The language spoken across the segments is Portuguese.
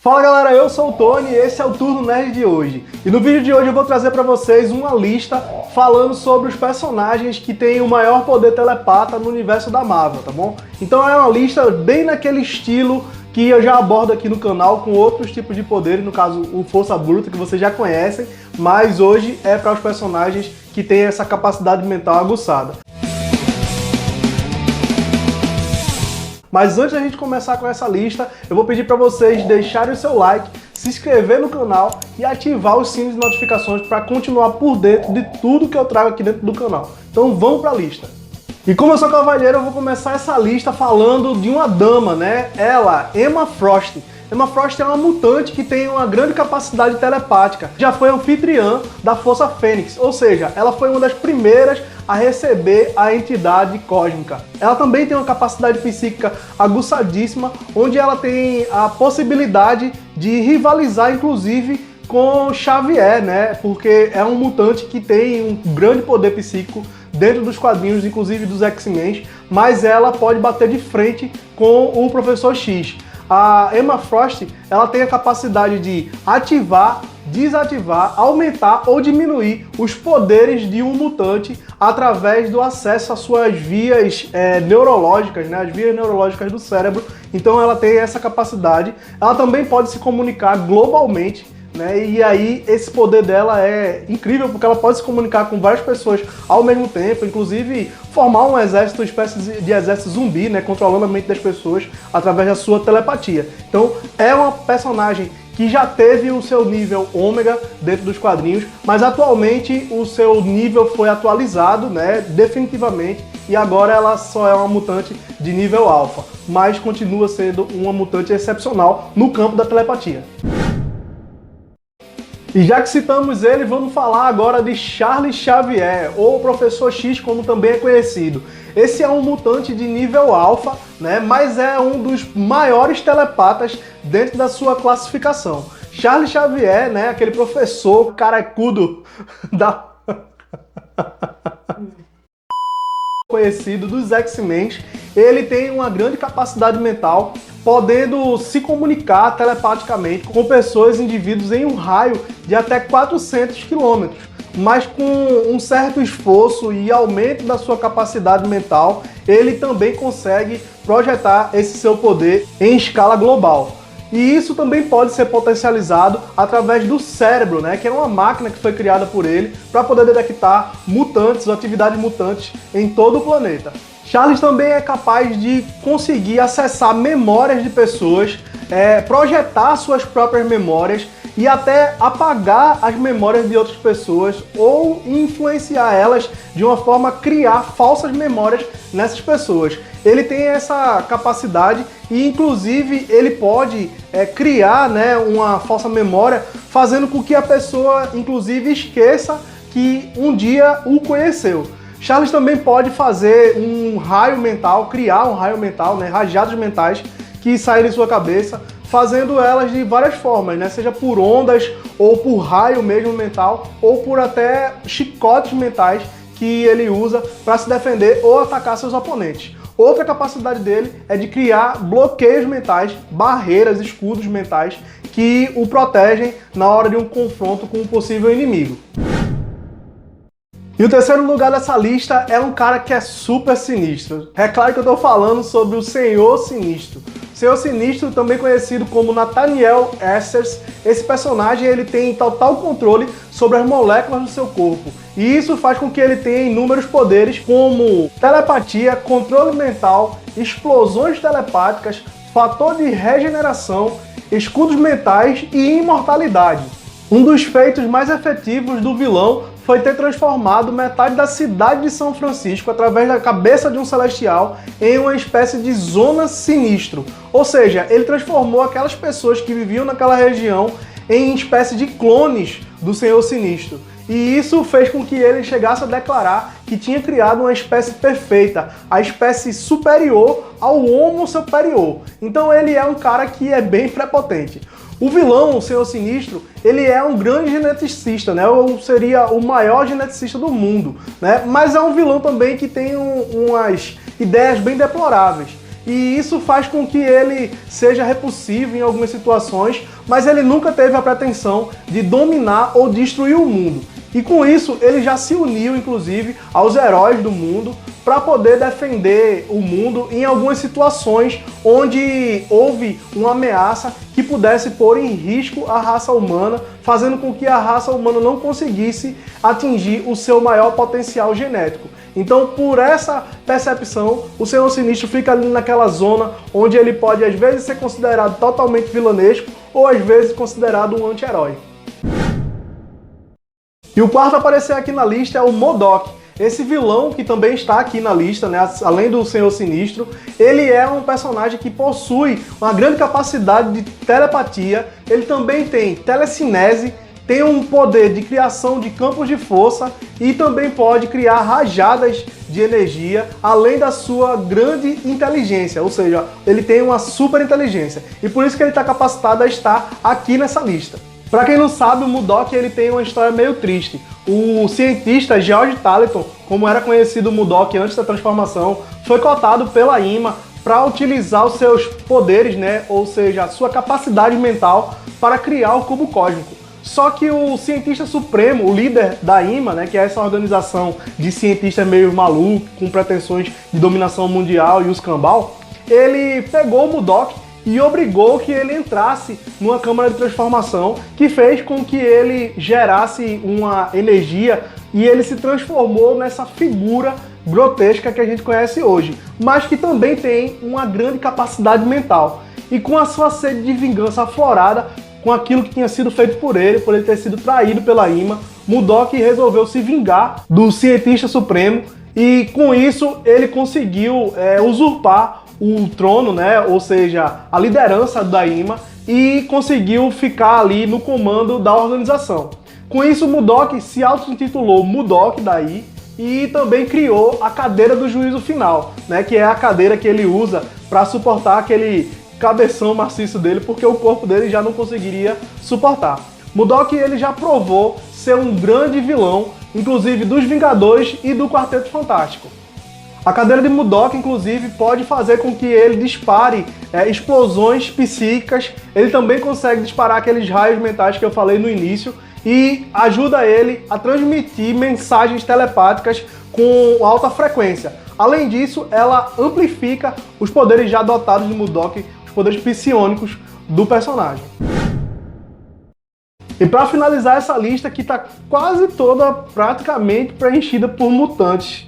Fala galera, eu sou o Tony e esse é o Turno Nerd de hoje. E no vídeo de hoje eu vou trazer para vocês uma lista falando sobre os personagens que têm o maior poder telepata no universo da Marvel, tá bom? Então é uma lista bem naquele estilo que eu já abordo aqui no canal com outros tipos de poderes, no caso o Força Bruta, que vocês já conhecem, mas hoje é para os personagens que têm essa capacidade mental aguçada. Mas antes da gente começar com essa lista, eu vou pedir para vocês deixarem o seu like, se inscrever no canal e ativar os sinos de notificações para continuar por dentro de tudo que eu trago aqui dentro do canal. Então vamos para a lista. E como eu sou cavalheiro, eu vou começar essa lista falando de uma dama, né? Ela, Emma Frost. Emma Frost é uma mutante que tem uma grande capacidade telepática. Já foi anfitriã da Força Fênix, ou seja, ela foi uma das primeiras a receber a entidade cósmica. Ela também tem uma capacidade psíquica aguçadíssima, onde ela tem a possibilidade de rivalizar, inclusive, com Xavier, né? Porque é um mutante que tem um grande poder psíquico dentro dos quadrinhos, inclusive dos X-Men, mas ela pode bater de frente com o Professor X. A Emma Frost, ela tem a capacidade de ativar, desativar, aumentar ou diminuir os poderes de um mutante através do acesso às suas vias neurológicas, né, as vias neurológicas do cérebro. Então ela tem essa capacidade. Ela também pode se comunicar globalmente, né, e aí esse poder dela é incrível porque ela pode se comunicar com várias pessoas ao mesmo tempo, inclusive formar um exército, uma espécie de exército zumbi, né, controlando a mente das pessoas através da sua telepatia. Então é uma personagem que já teve o seu nível ômega dentro dos quadrinhos, mas atualmente o seu nível foi atualizado, né, definitivamente, e agora ela só é uma mutante de nível alfa, mas continua sendo uma mutante excepcional no campo da telepatia. E já que citamos ele, vamos falar agora de Charles Xavier, ou Professor X, como também é conhecido. Esse é um mutante de nível alfa, né, mas é um dos maiores telepatas dentro da sua classificação. Charles Xavier, né, aquele professor caracudo da... conhecido dos X-Men, ele tem uma grande capacidade mental, podendo se comunicar telepaticamente com pessoas, indivíduos em um raio de até 400 km. Mas com um certo esforço e aumento da sua capacidade mental, ele também consegue projetar esse seu poder em escala global. E isso também pode ser potencializado através do cérebro, né, que é uma máquina que foi criada por ele para poder detectar mutantes, atividades mutantes em todo o planeta. Charles também é capaz de conseguir acessar memórias de pessoas, projetar suas próprias memórias e até apagar as memórias de outras pessoas ou influenciar elas de uma forma a criar falsas memórias nessas pessoas. Ele tem essa capacidade e, inclusive, ele pode criar, né, uma falsa memória, fazendo com que a pessoa, inclusive, esqueça que um dia o conheceu. Charles também pode fazer um raio mental, criar um raio mental, né, rajadas mentais que saem de sua cabeça, fazendo elas de várias formas, né, seja por ondas ou por raio mesmo mental ou por até chicotes mentais que ele usa para se defender ou atacar seus oponentes. Outra capacidade dele é de criar bloqueios mentais, barreiras, escudos mentais que o protegem na hora de um confronto com um possível inimigo. E o terceiro lugar dessa lista é um cara que é super sinistro. É claro que eu estou falando sobre o Senhor Sinistro. Senhor Sinistro, também conhecido como Nathaniel Essex, esse personagem ele tem total controle sobre as moléculas do seu corpo. E isso faz com que ele tenha inúmeros poderes como telepatia, controle mental, explosões telepáticas, fator de regeneração, escudos mentais e imortalidade. Um dos feitos mais efetivos do vilão foi ter transformado metade da cidade de São Francisco, através da cabeça de um celestial, em uma espécie de zona sinistro. Ou seja, ele transformou aquelas pessoas que viviam naquela região em espécie de clones do Senhor Sinistro. E isso fez com que ele chegasse a declarar que tinha criado uma espécie perfeita, a espécie superior ao Homo superior. Então ele é um cara que é bem prepotente. O vilão, o Senhor Sinistro, ele é um grande geneticista, né? Ou seria o maior geneticista do mundo, né? Mas é um vilão também que tem umas ideias bem deploráveis. e isso faz com que ele seja repulsivo em algumas situações, mas ele nunca teve a pretensão de dominar ou destruir o mundo. E com isso, ele já se uniu, inclusive, aos heróis do mundo para poder defender o mundo em algumas situações onde houve uma ameaça que pudesse pôr em risco a raça humana, fazendo com que a raça humana não conseguisse atingir o seu maior potencial genético. Então, por essa percepção, o Senhor Sinistro fica ali naquela zona onde ele pode, às vezes, ser considerado totalmente vilanesco ou, às vezes, considerado um anti-herói. E o quarto a aparecer aqui na lista é o MODOK. Esse vilão que também está aqui na lista, né, além do Senhor Sinistro, ele é um personagem que possui uma grande capacidade de telepatia, ele também tem telecinese, tem um poder de criação de campos de força e também pode criar rajadas de energia, além da sua grande inteligência, ou seja, ele tem uma super inteligência. E por isso que ele está capacitado a estar aqui nessa lista. Para quem não sabe, o MODOK ele tem uma história meio triste. O cientista George Talaton, como era conhecido o MODOK antes da transformação, foi cotado pela IMA para utilizar os seus poderes, né, ou seja, a sua capacidade mental para criar o cubo cósmico. Só que o cientista supremo, o líder da IMA, né, que é essa organização de cientistas meio malucos, com pretensões de dominação mundial e os cambal, ele pegou o MODOK e obrigou que ele entrasse numa câmara de transformação, que fez com que ele gerasse uma energia e ele se transformou nessa figura grotesca que a gente conhece hoje, mas que também tem uma grande capacidade mental. E com a sua sede de vingança aflorada, com aquilo que tinha sido feito por ele ter sido traído pela IMA, MODOK resolveu se vingar do cientista supremo e com isso ele conseguiu usurpar o trono, né, ou seja, a liderança da IMA e conseguiu ficar ali no comando da organização. Com isso, o MODOK se auto-intitulou MODOK daí e também criou a cadeira do juízo final, né, que é a cadeira que ele usa para suportar aquele cabeção maciço dele, porque o corpo dele já não conseguiria suportar. MODOK ele já provou ser um grande vilão, inclusive dos Vingadores e do Quarteto Fantástico. A cadeira de MODOK, inclusive, pode fazer com que ele dispare explosões psíquicas. Ele também consegue disparar aqueles raios mentais que eu falei no início e ajuda ele a transmitir mensagens telepáticas com alta frequência. Além disso, ela amplifica os poderes já dotados de MODOK, os poderes psionicos do personagem. E para finalizar essa lista, que está quase toda praticamente preenchida por mutantes.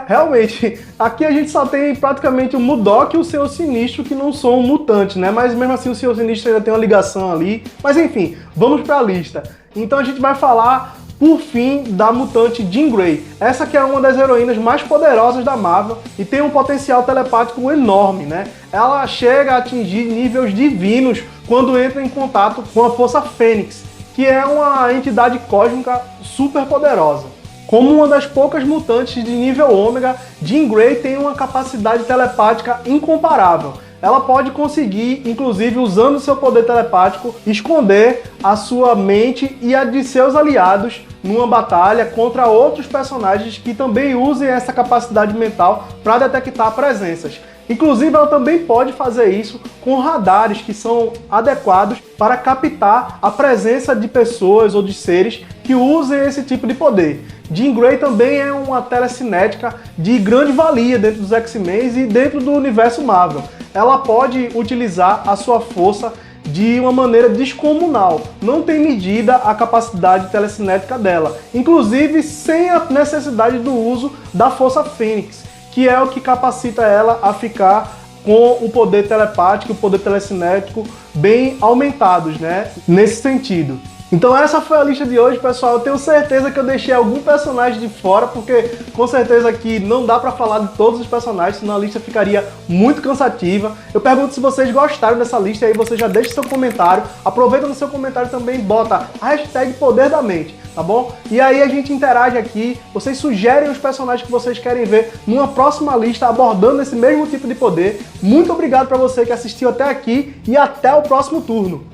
Realmente, aqui a gente só tem praticamente o MODOK e o Senhor Sinistro que não são mutantes, né? Mas mesmo assim o Senhor Sinistro ainda tem uma ligação ali. Mas enfim, vamos para a lista. Então a gente vai falar, por fim, da mutante Jean Grey. Essa que é uma das heroínas mais poderosas da Marvel e tem um potencial telepático enorme, né? Ela chega a atingir níveis divinos quando entra em contato com a Força Fênix, que é uma entidade cósmica super poderosa. Como uma das poucas mutantes de nível ômega, Jean Grey tem uma capacidade telepática incomparável. Ela pode conseguir, inclusive usando seu poder telepático, esconder a sua mente e a de seus aliados numa batalha contra outros personagens que também usem essa capacidade mental para detectar presenças. Inclusive, ela também pode fazer isso com radares que são adequados para captar a presença de pessoas ou de seres que usem esse tipo de poder. Jean Grey também é uma telecinética de grande valia dentro dos X-Men e dentro do universo Marvel. Ela pode utilizar a sua força de uma maneira descomunal. Não tem medida a capacidade telecinética dela, inclusive sem a necessidade do uso da Força Fênix, que é o que capacita ela a ficar com o poder telepático e o poder telecinético bem aumentados, né? Nesse sentido. Então essa foi a lista de hoje, pessoal. Eu tenho certeza que eu deixei algum personagem de fora, porque com certeza aqui não dá pra falar de todos os personagens, senão a lista ficaria muito cansativa. Eu pergunto se vocês gostaram dessa lista, aí você já deixa seu comentário. Aproveita no seu comentário também, bota a hashtag Poder da Mente, tá bom? E aí a gente interage aqui, vocês sugerem os personagens que vocês querem ver numa próxima lista abordando esse mesmo tipo de poder. Muito obrigado pra você que assistiu até aqui e até o próximo turno.